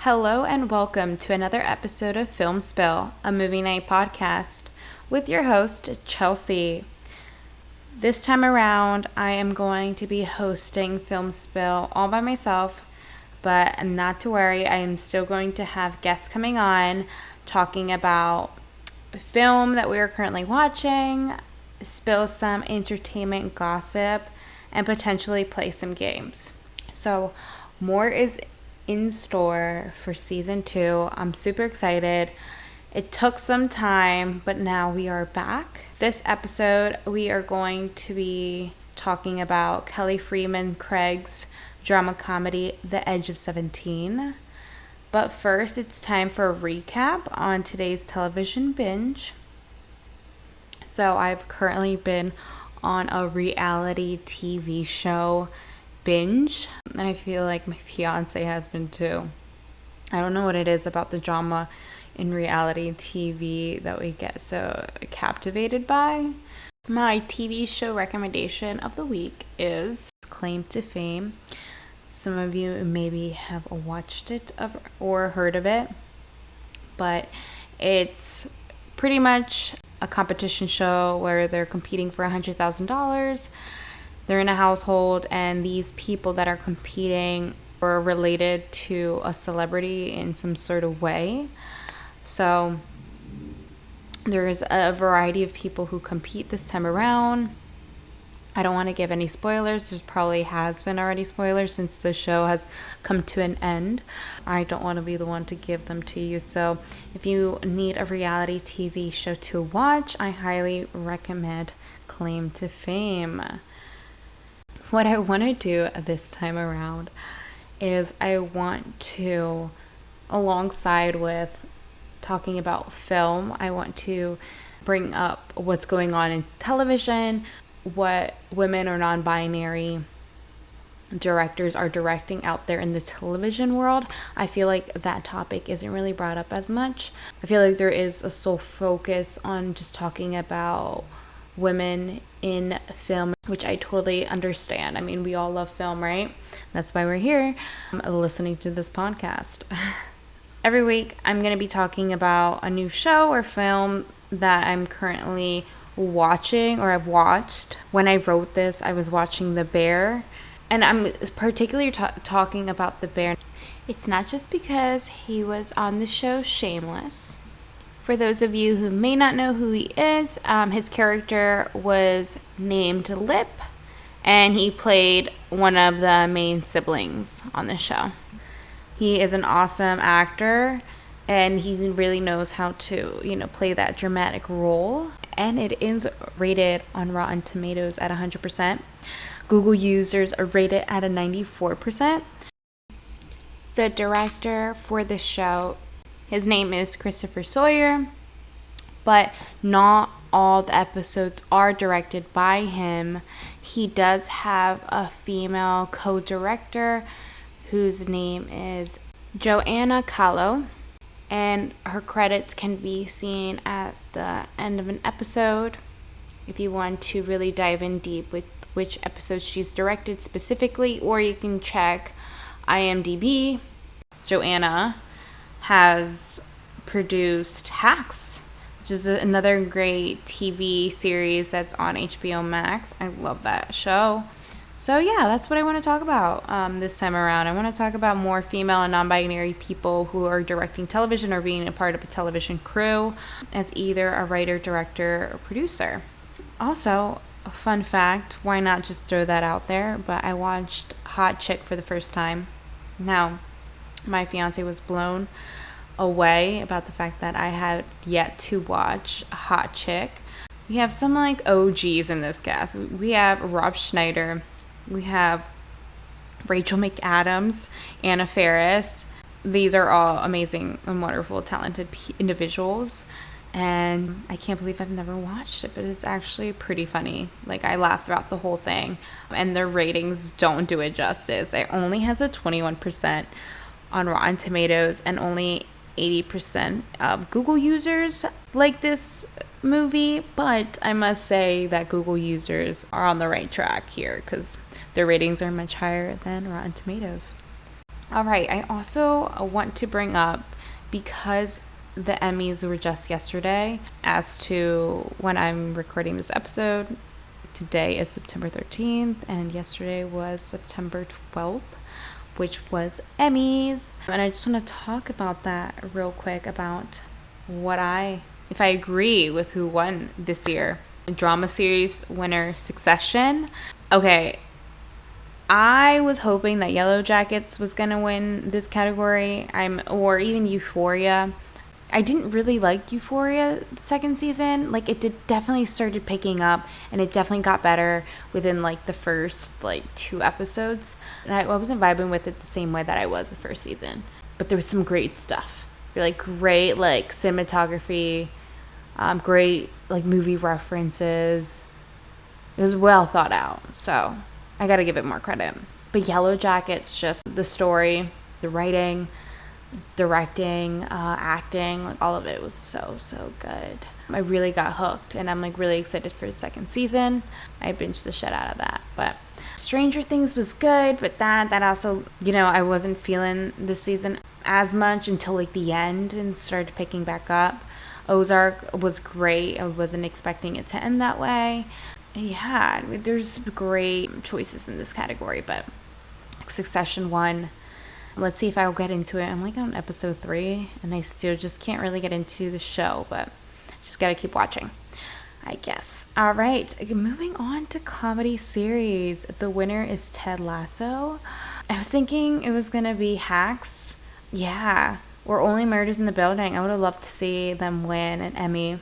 Hello and welcome to another episode of Film Spill, a movie night podcast with your host, Chelsea. This time around, I am going to be hosting Film Spill all by myself, but not to worry, I am still going to have guests coming on talking about film that we are currently watching, spill some entertainment gossip, and potentially play some games. So, more is in store for season 2. I'm super excited. It took some time, but now we are back. This episode, we are going to be talking about Kelly Fremon Craig's drama comedy, The Edge of 17. But first, it's time for a recap on today's television binge. So I've currently been on a reality TV show binge, and I feel like my fiance has been too. I don't know what it is about the drama in reality TV that we get so captivated by. My TV show recommendation of the week is Claim to Fame. Some of you maybe have watched it or heard of it, but it's pretty much a competition show where they're competing for $100,000. They're in a household, and these people that are competing are related to a celebrity in some sort of way. So there's a variety of people who compete this time around. I don't want to give any spoilers. There probably has been already spoilers since the show has come to an end. I don't want to be the one to give them to you. So if you need a reality TV show to watch, I highly recommend Claim to Fame. What I want to do this time around is I want to, alongside with talking about film, I want to bring up what's going on in television, what women or non-binary directors are directing out there in the television world. I feel like that topic isn't really brought up as much. I feel like there is a sole focus on just talking about women in film, which I totally understand. I mean, we all love film, right? That's why we're here listening to this podcast. Every week, I'm going to be talking about a new show or film that I'm currently watching or I've watched. When I wrote this, I was watching The Bear, and I'm particularly talking about The Bear. It's not just because he was on the show Shameless. For those of you who may not know who he is, his character was named Lip, and he played one of the main siblings on the show. He is an awesome actor, and he really knows how to, play that dramatic role. And it is rated on Rotten Tomatoes at 100%. Google users are rated at a 94%. The director for the show, his name is Christopher Sawyer, but not all the episodes are directed by him. He does have a female co-director whose name is Joanna Callow, and her credits can be seen at the end of an episode if you want to really dive in deep with which episodes she's directed specifically, or you can check IMDb. Joanna has produced Hacks, which is another great TV series that's on HBO Max. I love that show. So yeah, that's what I want to talk about this time around. I want to talk about more female and non-binary people who are directing television or being a part of a television crew as either a writer, director, or producer. Also, a fun fact, why not just throw that out there, but I watched Hot Chick for the first time. Now, my fiance was blown away about the fact that I had yet to watch Hot Chick. We have some OGs in this cast. We have Rob Schneider, we have Rachel McAdams, Anna Faris. These are all amazing and wonderful, talented individuals. And I can't believe I've never watched it, but it's actually pretty funny. I laughed throughout the whole thing. And their ratings don't do it justice. It only has a 21% on Rotten Tomatoes, and only 80% of Google users like this movie. But I must say that Google users are on the right track here because their ratings are much higher than Rotten Tomatoes. All right, I also want to bring up, because the Emmys were just yesterday, as to when I'm recording this episode. Today is September 13th, and yesterday was September 12th, which was Emmys. And I just want to talk about that real quick, about if I agree with who won this year. Drama series winner Succession. Okay, I was hoping that Yellow Jackets was going to win this category, or even Euphoria. I didn't really like Euphoria second season. Like, it definitely started picking up, and it definitely got better within like the first like 2 episodes. And I wasn't vibing with it the same way that I was the first season. But there was some great stuff. Like, great like cinematography, great like movie references. It was well thought out. So I gotta give it more credit. But Yellow Jackets, just the story, the writing, directing, acting, like all of it was so good. I really got hooked, and I'm like really excited for the second season. I binged the shit out of that. But Stranger Things was good, but that also, I wasn't feeling this season as much until like the end and started picking back up. Ozark was great. I wasn't expecting it to end that way. Yeah, there's great choices in this category, but Succession won. Let's see if I'll get into it. I'm like on episode 3, and I still just can't really get into the show, but just gotta keep watching, I guess. All right, moving on to comedy series. The winner is Ted Lasso. I was thinking it was gonna be Hacks. Yeah, or Only Murders in the Building. I would have loved to see them win an Emmy.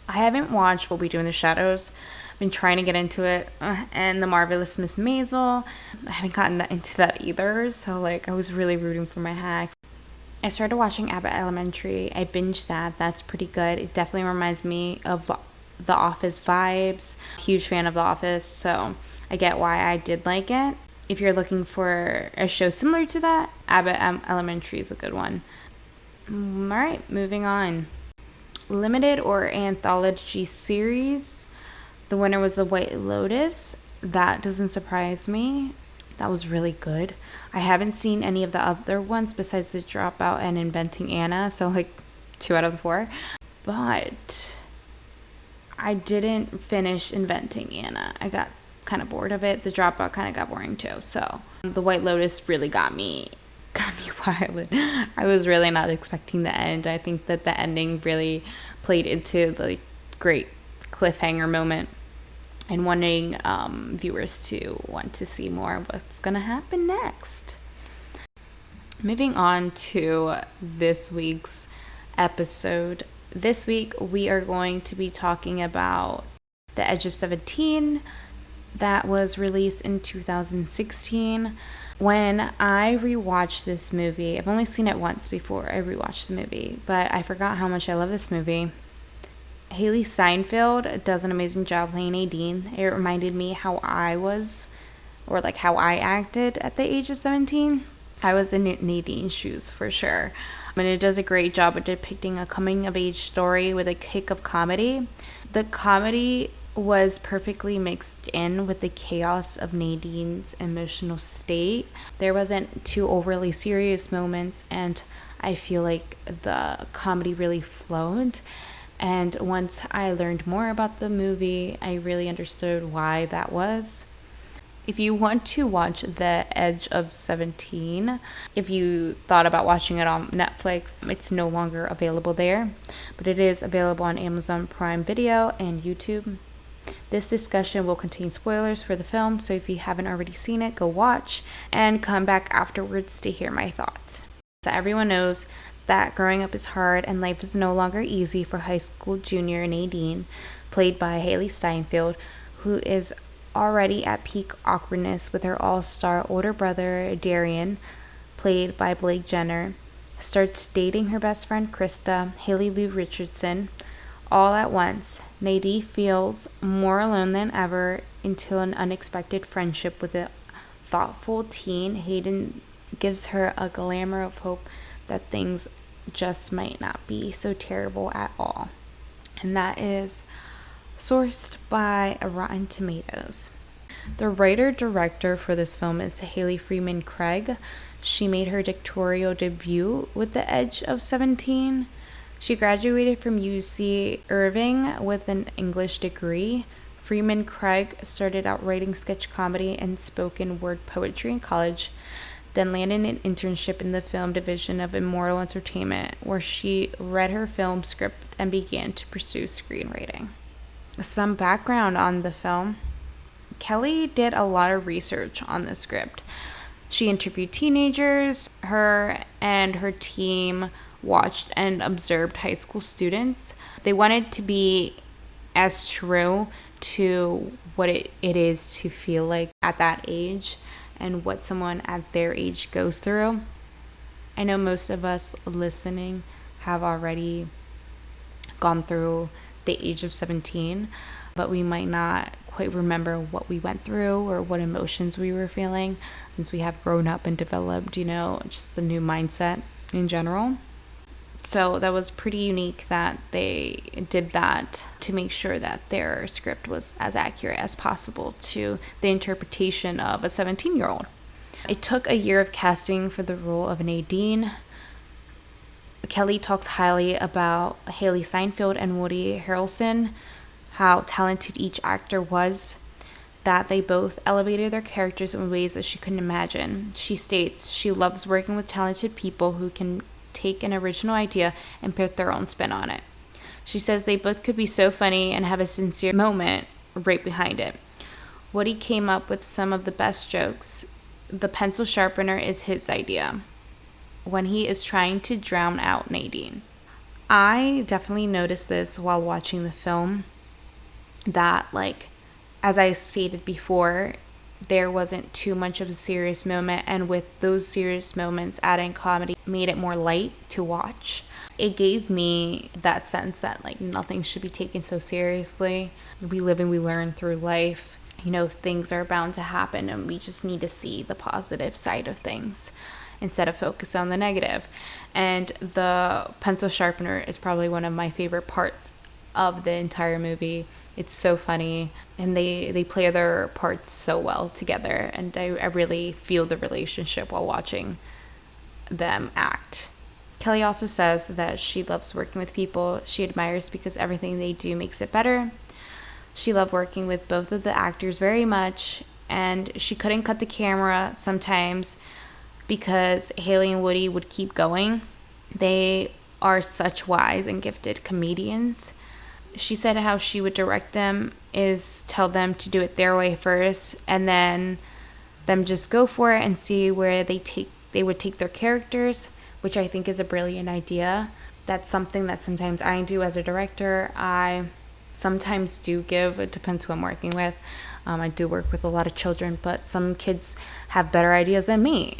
I haven't watched What We Do in the Shadows. I've been trying to get into it, and The Marvelous Miss Maisel. I haven't gotten into that either, so like I was really rooting for my Hacks. I started watching Abbott Elementary. I binged that. That's pretty good. It definitely reminds me of The Office vibes. Huge fan of The Office, so I get why I did like it. If you're looking for a show similar to that, Abbott Elementary is a good one. All right, moving on. Limited or anthology series. The winner was The White Lotus. That doesn't surprise me. That was really good. I haven't seen any of the other ones besides The Dropout and Inventing Anna, so like 2 out of the 4. But I didn't finish Inventing Anna. I got kind of bored of it. The Dropout kind of got boring too. So The White Lotus really got me wild. I was really not expecting the end. I think that the ending really played into the great cliffhanger moment, and wanting viewers to want to see more of what's gonna happen next. Moving on to this week's episode. This week we are going to be talking about The Edge of 17, that was released in 2016. When I rewatched this movie, I've only seen it once before I rewatched the movie, but I forgot how much I love this movie. Haley Steinfeld does an amazing job playing Nadine. It reminded me how I was, or like how I acted at the age of 17. I was in Nadine's shoes for sure. And it does a great job of depicting a coming-of-age story with a kick of comedy. The comedy was perfectly mixed in with the chaos of Nadine's emotional state. There wasn't too overly serious moments, and I feel like the comedy really flowed. And once I learned more about the movie, I really understood why that was. If you want to watch The Edge of 17, if you thought about watching it on Netflix, it's no longer available there, but it is available on Amazon Prime Video and YouTube. This discussion will contain spoilers for the film, so if you haven't already seen it, go watch and come back afterwards to hear my thoughts. So everyone knows that growing up is hard and life is no longer easy for high school junior Nadine, played by Haley Steinfeld, who is already at peak awkwardness with her all-star older brother Darian, played by Blake Jenner, starts dating her best friend Krista, Haley Lou Richardson, all at once. Nadine feels more alone than ever until an unexpected friendship with a thoughtful teen Hayden gives her a glimmer of hope that things just might not be so terrible at all. And that is sourced by Rotten Tomatoes. The writer-director for this film is Kelly Fremon Craig. She made her directorial debut with The Age of 17. She graduated from UC Irving with an English degree. Fremon Craig started out writing sketch comedy and spoken word poetry in college, then landed an internship in the film division of Immortal Entertainment, where she read her film script and began to pursue screenwriting. Some background on the film. Kelly did a lot of research on the script. She interviewed teenagers. Her and her team watched and observed high school students. They wanted to be as true to what it is to feel like at that age and what someone at their age goes through. I know most of us listening have already gone through the age of 17, but we might not quite remember what we went through or what emotions we were feeling, since we have grown up and developed, just a new mindset in general. So that was pretty unique that they did that to make sure that their script was as accurate as possible to the interpretation of a 17-year-old. It took a year of casting for the role of Nadine. Kelly talks highly about Haley Steinfeld and Woody Harrelson, how talented each actor was, that they both elevated their characters in ways that she couldn't imagine. She states she loves working with talented people who can take an original idea and put their own spin on it. She says they both could be so funny and have a sincere moment right behind it. Woody came up with some of the best jokes. The pencil sharpener is his idea when he is trying to drown out Nadine. I definitely noticed this while watching the film, that as I stated before, there wasn't too much of a serious moment, and with those serious moments, adding comedy made it more light to watch. It gave me that sense that nothing should be taken so seriously. We live and we learn through life. Things are bound to happen, and we just need to see the positive side of things instead of focus on the negative. And the pencil sharpener is probably one of my favorite parts of the entire movie. It's so funny, and they play their parts so well together, and I really feel the relationship while watching them act. Kelly also says that she loves working with people she admires because everything they do makes it better. She loved working with both of the actors very much, and she couldn't cut the camera sometimes because Haley and Woody would keep going. They are such wise and gifted comedians. She said how she would direct them is tell them to do it their way first, and then them just go for it and see where they would take their characters, which I think is a brilliant idea. That's something that sometimes I do as a director. I sometimes do give, it depends who I'm working with. I do work with a lot of children, but some kids have better ideas than me,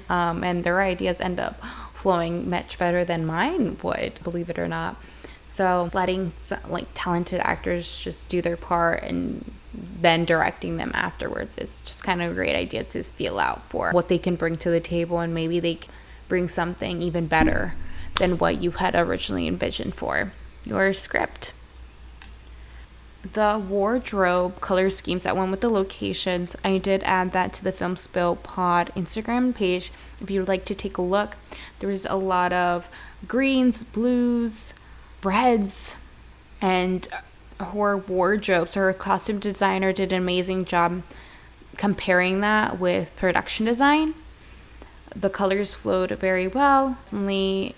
and their ideas end up flowing much better than mine would, believe it or not. So letting talented actors just do their part and then directing them afterwards is just kind of a great idea to feel out for what they can bring to the table, and maybe they bring something even better than what you had originally envisioned for your script. The wardrobe color schemes that went with the locations, I did add that to the Film Spill Pod Instagram page if you would like to take a look. There was a lot of greens, blues, reds, and her wardrobe. So her costume designer did an amazing job comparing that with production design. The colors flowed very well. Only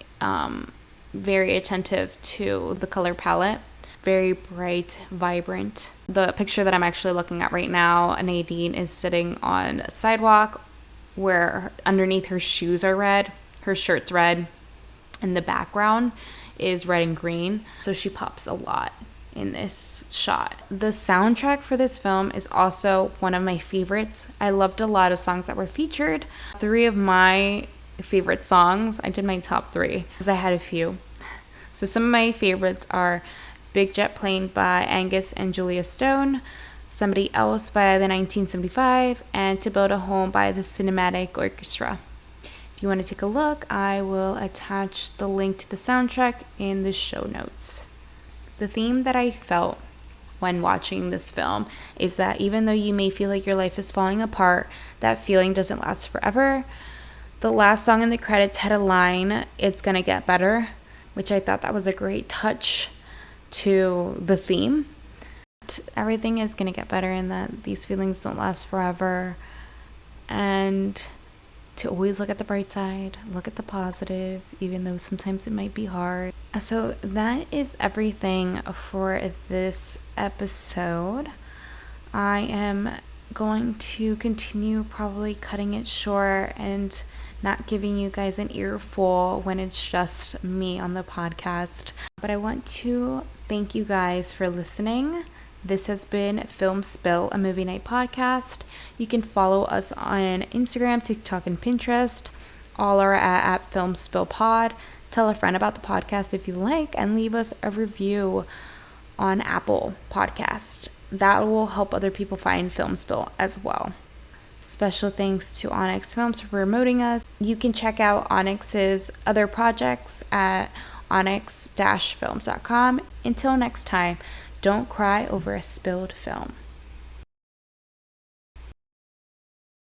very attentive to the color palette. Very bright, vibrant. The picture that I'm actually looking at right now, Nadine is sitting on a sidewalk where underneath her shoes are red, her shirt's red, and the background is red and green. So she pops a lot in this shot. The soundtrack for this film is also one of my favorites. I loved a lot of songs that were featured. 3 of my favorite songs, I did my top 3 because I had a few. So some of my favorites are Big Jet Plane by Angus and Julia Stone, Somebody Else by the 1975, and To Build a Home by the Cinematic Orchestra. If you want to take a look, I will attach the link to the soundtrack in the show notes. The theme that I felt when watching this film is that even though you may feel like your life is falling apart, that feeling doesn't last forever. The last song in the credits had a line, "It's gonna get better," which I thought that was a great touch to the theme. Everything is gonna get better and that these feelings don't last forever. And to always look at the bright side, look at the positive, even though sometimes it might be hard. So that is everything for this episode. I am going to continue probably cutting it short and not giving you guys an earful when it's just me on the podcast. But I want to thank you guys for listening. This has been Film Spill, a movie night podcast. You can follow us on Instagram, TikTok, and Pinterest. All are at Film Spill Pod. Tell a friend about the podcast if you like, and leave us a review on Apple Podcast. That will help other people find Film Spill as well. Special thanks to Onyx Films for promoting us. You can check out Onyx's other projects at onyx-films.com. Until next time, don't cry over a spilled film.